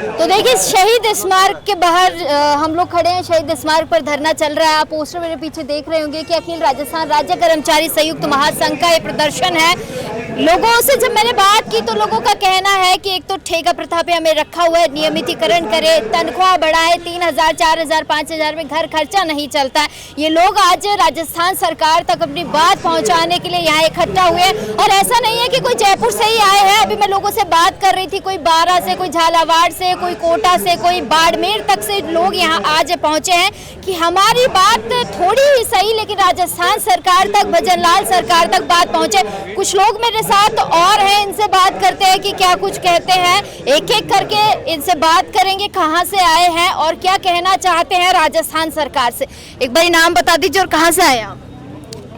तो देखिए शहीद स्मारक के बाहर हम लोग खड़े हैं। शहीद स्मारक पर धरना चल रहा है। आप पोस्टर मेरे पीछे देख रहे होंगे कि अखिल राजस्थान राज्य कर्मचारी संयुक्त महासंघ का ये प्रदर्शन है। लोगों से जब मैंने बात की तो लोगों का कहना है कि एक तो ठेका प्रथा पे हमें रखा हुआ है, नियमितीकरण करे, तनख्वाह बढ़ाए, 3,000 4,000 5,000 में घर खर्चा नहीं चलता है। ये लोग आज राजस्थान सरकार तक अपनी बात पहुंचाने के लिए यहाँ इकट्ठा हुए हैं। और ऐसा नहीं है कि कोई जयपुर से ही आए हैं। अभी मैं लोगों से बात कर रही थी, कोई बारा से, कोई झालावाड़ से, कोई कोटा से, कोई बाड़मेर तक से लोग यहाँ आज पहुंचे हैं कि हमारी बात थोड़ी ही सही लेकिन राजस्थान सरकार तक, भजनलाल सरकार तक बात पहुंचे। कुछ लोग मेरे साथ और हैं, इनसे बात करते हैं कि क्या कुछ कहते हैं। एक एक करके इनसे बात करेंगे, कहां से आए हैं और क्या कहना चाहते हैं राजस्थान सरकार से। एक बार नाम बता दीजिए और कहां से आए आप?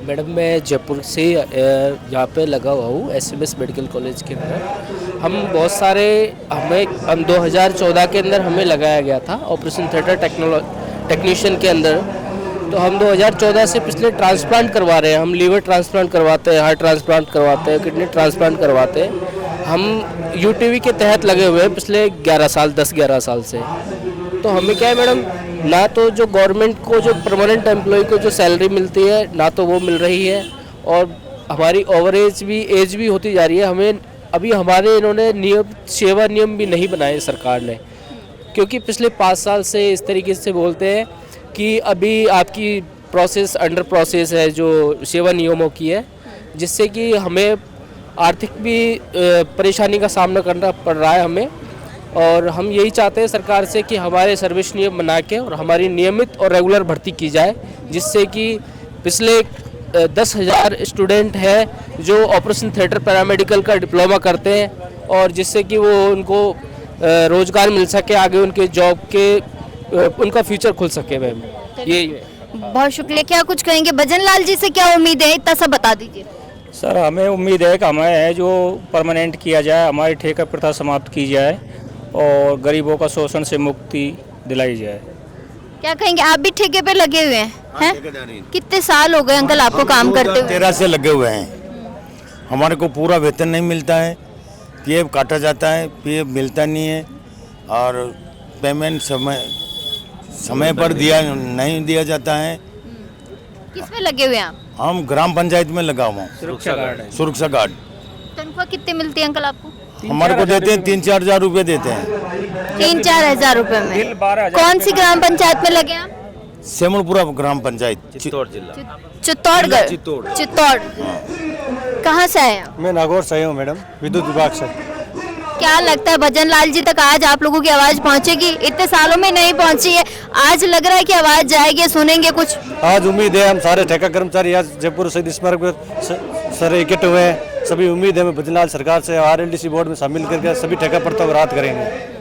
मैडम मैं जयपुर से यहाँ पे लगा हुआ हूँ SMS मेडिकल कॉलेज के अंदर। हम बहुत सारे हम 2014 के अंदर हमें लगाया गया था ऑपरेशन थिएटर टेक्नीशियन के अंदर। तो हम 2014 से पिछले ट्रांसप्लांट करवा रहे हैं। हम लीवर ट्रांसप्लांट करवाते हैं, हार्ट ट्रांसप्लांट करवाते हैं, किडनी ट्रांसप्लांट करवाते हैं। हम UTV के तहत लगे हुए हैं पिछले 10-11 साल से। तो हमें क्या है मैडम, ना तो जो गवर्नमेंट को जो परमानेंट एम्प्लॉय को जो सैलरी मिलती है ना तो वो मिल रही है, और हमारी ओवरेज भी एज भी होती जा रही है। हमें अभी हमारे इन्होंने सेवा नियम भी नहीं बनाए सरकार ने, क्योंकि पिछले 5 साल से इस तरीके से बोलते हैं कि अभी आपकी प्रोसेस अंडर प्रोसेस है जो सेवा नियमों की है, जिससे कि हमें आर्थिक भी परेशानी का सामना करना पड़ रहा है हमें। और हम यही चाहते हैं सरकार से कि हमारे सर्विस नियम बना के और हमारी नियमित और रेगुलर भर्ती की जाए, जिससे कि पिछले 10,000 स्टूडेंट हैं जो ऑपरेशन थिएटर पैरामेडिकल का डिप्लोमा करते हैं, और जिससे कि वो उनको रोज़गार मिल सके, आगे उनके जॉब के उनका फ्यूचर खुल सके। मैम ये बहुत शुक्रिया। क्या कुछ कहेंगे भजनलाल जी से, क्या उम्मीद है, इतना सब बता दीजिए। सर हमें उम्मीद है कि हमें जो परमानेंट किया जाए, हमारी ठेका प्रथा समाप्त की जाए और गरीबों का शोषण से मुक्ति दिलाई जाए। क्या कहेंगे, आप भी ठेके पे लगे हुए हैं? कितने साल हो गए अंकल आपको काम करते हुए? 13 से लगे हुए हैं। हमारे को पूरा वेतन नहीं मिलता है, PF काटा जाता है, PF मिलता नहीं है, और पेमेंट समय पर नहीं दिया जाता है। किस में लगे हुए हैं आप? हम ग्राम पंचायत में लगा हुआ हूँ, सुरक्षा गार्ड। तनख्वाह कितने मिलती है अंकल आपको? हमारे को देते हैं 3-4 हज़ार रुपये देते हैं। 3-4 हज़ार रुपए में? कौन सी ग्राम पंचायत में लगे आप? सेमुड़पुरा ग्राम पंचायत, चित्तौड़गढ़। चित्तौड़। कहाँ से आए आप? मैं नागौर से आया हूँ मैडम, विद्युत विभाग से। क्या लगता है भजनलाल जी तक आज आप लोगों की आवाज पहुंचेगी? इतने सालों में नहीं पहुंची है, आज लग रहा है कि आवाज जाएगी, सुनेंगे कुछ? आज उम्मीद है, हम सारे ठेका कर्मचारी आज जयपुर शहीद स्मारक पर सारे इकट्ठे हुए हैं। सभी उम्मीद है भजनलाल सरकार से RLDC बोर्ड में शामिल करके सभी ठेका प्रथा को राहत करेंगे।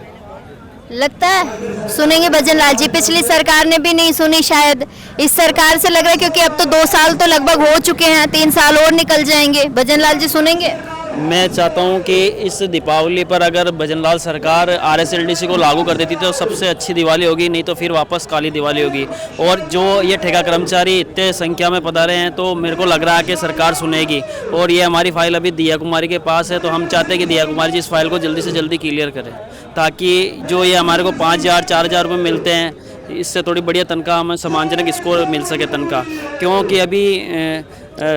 लगता है सुनेंगे भजनलाल जी। पिछली सरकार ने भी नहीं सुनी शायद, इस सरकार से लग रहा है, क्योंकि अब तो 2 साल तो लगभग हो चुके हैं, 3 साल और निकल जाएंगे। भजनलाल जी सुनेंगे? मैं चाहता हूं कि इस दीपावली पर अगर भजनलाल सरकार RSLDC को लागू कर देती तो सबसे अच्छी दिवाली होगी, नहीं तो फिर वापस काली दिवाली होगी। और जो ये ठेका कर्मचारी इतने संख्या में पधारे हैं तो मेरे को लग रहा है कि सरकार सुनेगी। और ये हमारी फाइल अभी दिया कुमारी के पास है, तो हम चाहते हैं कि दिया कुमारी जी इस फाइल को जल्दी से जल्दी क्लियर करें, ताकि जो ये हमारे को 5,000 4,000 रुपये मिलते हैं, इससे थोड़ी बढ़िया तनख्वाह हमें सम्मानजनक इसको मिल सके तनख्वाह। क्योंकि अभी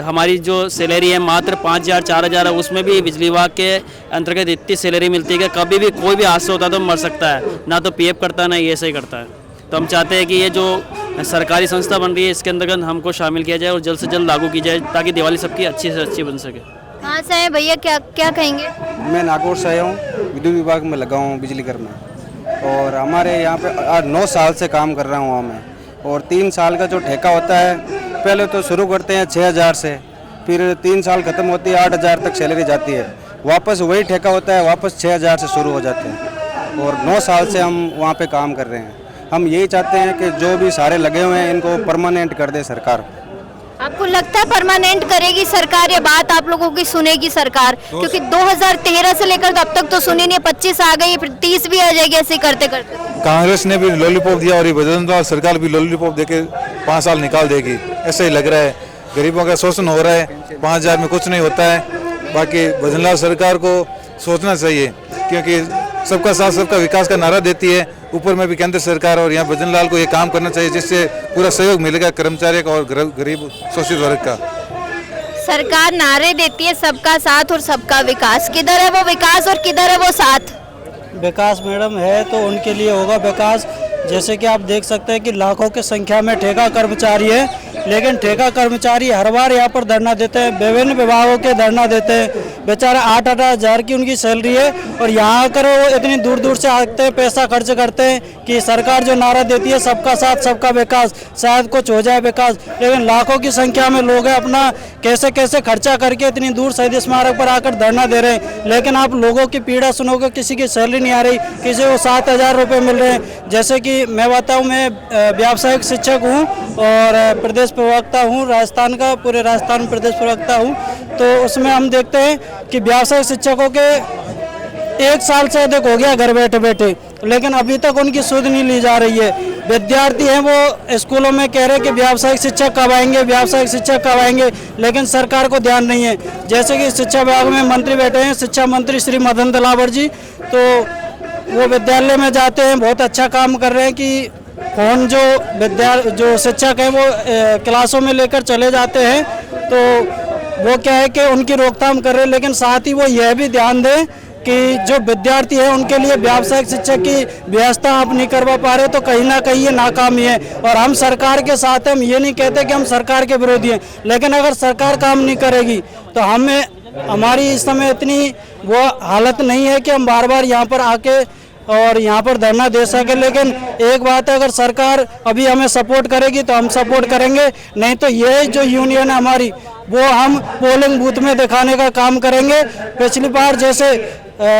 हमारी जो सैलरी है मात्र 5,000 4,000 है, उसमें भी बिजली विभाग के अंतर्गत इतनी सैलरी मिलती है कि कभी भी कोई भी हादसा होता है तो मर सकता है, ना तो PF करता है ना ये सही करता है। तो हम चाहते हैं कि ये जो सरकारी संस्था बन रही है इसके अंतर्गत हमको शामिल किया जाए और जल्द से जल्द लागू की जाए, ताकि दिवाली सबकी अच्छी से अच्छी बन सके। कहाँ से हैं भैया, क्या कहेंगे? मैं नागौर से आया हूँ, विद्युत विभाग में लगा हूँ बिजली घर में, और हमारे यहाँ पे 9 साल से काम कर रहा हूँ वहाँ में। और 3 साल का जो ठेका होता है, पहले तो शुरू करते हैं 6,000 से, फिर 3 साल खत्म होती है 8,000 तक सैलरी जाती है, वापस वही ठेका होता है, वापस 6,000 से शुरू हो जाते हैं। और 9 साल से हम वहाँ पे काम कर रहे हैं। हम यही चाहते हैं कि जो भी सारे लगे हुए हैं इनको परमानेंट कर दे सरकार। आपको लगता है परमानेंट करेगी सरकार, या बात आप लोगों की सुनेगी सरकार? क्योंकि 2013 से लेकर अब तक तो सुनी नहीं, 25 आ गई, फिर 30 भी आ जाएगी, ऐसे करते करते। कांग्रेस ने भी लॉलीपॉप दिया और ये भजनलाल सरकार भी लॉलीपॉप देके 5 साल निकाल देगी, ऐसा ही लग रहा है। गरीबों का शोषण हो रहा है, 5,000 में कुछ नहीं होता है। बाकी भजनलाल सरकार को सोचना चाहिए, क्योंकि सबका साथ सबका विकास का नारा देती है। ऊपर में भी केंद्र सरकार और यहाँ भजनलाल को ये काम करना चाहिए जिससे पूरा सहयोग मिलेगा कर्मचारी का और गरीब शोषित वर्ग का। सरकार नारे देती है सबका साथ और सबका विकास, किधर है वो विकास और किधर है वो साथ? विकास मैडम है तो उनके लिए होगा विकास। जैसे कि आप देख सकते हैं कि लाखों की संख्या में ठेका कर्मचारी है, लेकिन ठेका कर्मचारी हर बार यहाँ पर धरना देते हैं, विभिन्न विभागों के धरना देते हैं। बेचारा 8-8 हज़ार की उनकी सैलरी है और यहाँ आकर वो इतनी दूर दूर से आते हैं, पैसा खर्च करते हैं कि सरकार जो नारा देती है सबका साथ सबका विकास, शायद कुछ हो जाए विकास, लेकिन लाखों की संख्या में लोग हैं अपना कैसे कैसे खर्चा करके इतनी दूर शहीद स्मारक पर आकर धरना दे रहे हैं। लेकिन आप लोगों की पीड़ा सुनोगे, किसी की सैलरी नहीं आ रही, किसी को 7,000 रुपये मिल रहे हैं। जैसे कि मैं बताऊँ, मैं व्यावसायिक शिक्षक हूँ और प्रदेश प्रवक्ता हूँ राजस्थान का, पूरे राजस्थान में प्रदेश प्रवक्ता हूँ। तो उसमें हम देखते हैं कि व्यावसायिक शिक्षकों के 1 साल से अधिक हो गया घर बैठे बैठे, लेकिन अभी तक उनकी सुध नहीं ली जा रही है। विद्यार्थी हैं वो स्कूलों में कह रहे हैं कि व्यावसायिक शिक्षक कब आएंगे, व्यावसायिक शिक्षक कब आएंगे, लेकिन सरकार को ध्यान नहीं है। जैसे कि शिक्षा विभाग में मंत्री बैठे हैं, शिक्षा मंत्री श्री मदन दलावर जी, तो वो विद्यालय में जाते हैं, बहुत अच्छा काम कर रहे हैं कि फोन जो शिक्षक हैं वो क्लासों में लेकर चले जाते हैं, तो वो क्या है कि उनकी रोकथाम कर रहे हैं। लेकिन साथ ही वो यह भी ध्यान दें कि जो विद्यार्थी है उनके लिए व्यावसायिक शिक्षक की व्यवस्था आप नहीं करवा पा रहे, तो कहीं ना कहीं ये नाकामी है। और हम सरकार के साथ, हम ये नहीं कहते कि हम सरकार के विरोधी हैं, लेकिन अगर सरकार काम नहीं करेगी तो हमारी इस समय इतनी वो हालत नहीं है कि हम बार बार यहाँ पर आके और यहाँ पर धरना दे सके। लेकिन एक बात है, अगर सरकार अभी हमें सपोर्ट करेगी तो हम सपोर्ट करेंगे, नहीं तो ये जो यूनियन है हमारी वो हम पोलिंग बूथ में दिखाने का काम करेंगे। पिछली बार जैसे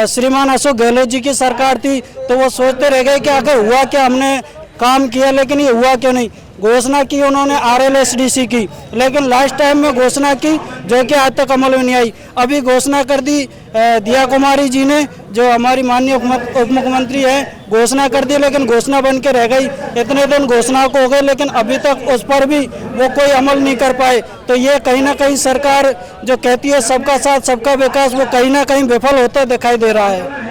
श्रीमान अशोक गहलोत जी की सरकार थी तो वो सोचते रह गए कि आखिर हुआ क्या, हमने काम किया लेकिन ये हुआ क्यों नहीं। घोषणा की उन्होंने RLSDC की, लेकिन लास्ट टाइम में घोषणा की जो कि आज तक अमल में नहीं आई। अभी घोषणा कर दी दिया कुमारी जी ने, जो हमारी माननीय उप मुख्यमंत्री है, घोषणा कर दी, लेकिन घोषणा बन के रह गई। इतने दिन घोषणा को हो गए लेकिन अभी तक उस पर भी वो कोई अमल नहीं कर पाए। तो ये कहीं ना कहीं सरकार जो कहती है सबका साथ सबका विकास, वो कहीं ना कहीं विफल होता दिखाई दे रहा है।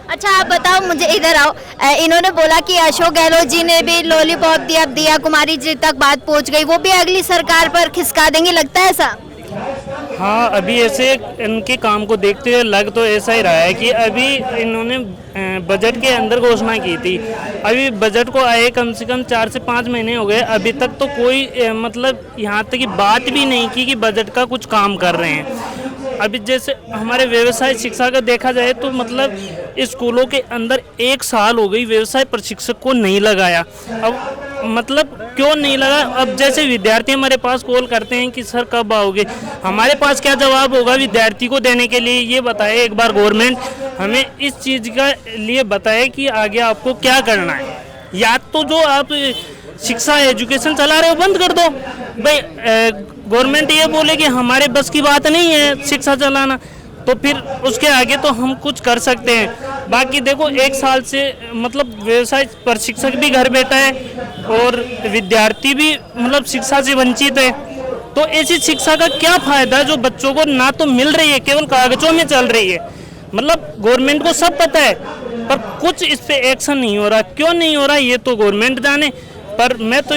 अच्छा आप बताओ मुझे, इधर आओ। इन्होंने बोला कि अशोक गहलोत जी ने भी लॉलीपॉप दिया, दिया कुमारी जी तक बात पहुंच गई, वो भी अगली सरकार पर खिसका देंगे, लगता है ऐसा? हाँ, अभी ऐसे इनके काम को देखते हुए लग तो ऐसा ही रहा है कि अभी इन्होंने बजट के अंदर घोषणा की थी, अभी बजट को आए कम से कम 4 से 5 महीने हो गए, अभी तक तो कोई मतलब यहाँ तक की बात भी नहीं की कि बजट का कुछ काम कर रहे हैं। अभी जैसे हमारे व्यवसाय शिक्षा का देखा जाए तो मतलब स्कूलों के अंदर 1 साल हो गई व्यवसाय प्रशिक्षक को नहीं लगाया। अब मतलब क्यों नहीं लगा? अब जैसे विद्यार्थी हमारे पास कॉल करते हैं कि सर कब आओगे, हमारे पास क्या जवाब होगा विद्यार्थी को देने के लिए? ये बताए एक बार गवर्नमेंट हमें इस चीज़ का लिए बताए कि आगे आपको क्या करना है। या तो जो आप शिक्षा एजुकेशन चला रहे हो बंद कर दो भाई, गवर्नमेंट ये बोले कि हमारे बस की बात नहीं है शिक्षा चलाना, तो फिर उसके आगे तो हम कुछ कर सकते हैं। बाकी देखो 1 साल से मतलब व्यवसाय प्रशिक्षक भी घर बैठा है और विद्यार्थी भी मतलब शिक्षा से वंचित है, तो ऐसी शिक्षा का क्या फायदा जो बच्चों को ना तो मिल रही है, केवल कागजों में चल रही है। मतलब गवर्नमेंट को सब पता है पर कुछ इस पे एक्शन नहीं हो रहा, क्यों नहीं हो रहा ये तो गवर्नमेंट जाने। पर मैं तो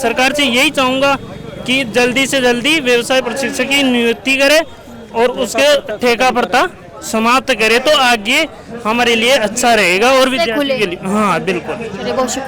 सरकार से यही चाहूँगा कि जल्दी से जल्दी व्यवसाय प्रशिक्षक की नियुक्ति करे और उसके ठेका प्रथा समाप्त करे, तो आगे हमारे लिए अच्छा रहेगा और विद्यार्थी के लिए। हाँ बिल्कुल, बहुत शुक्रिया।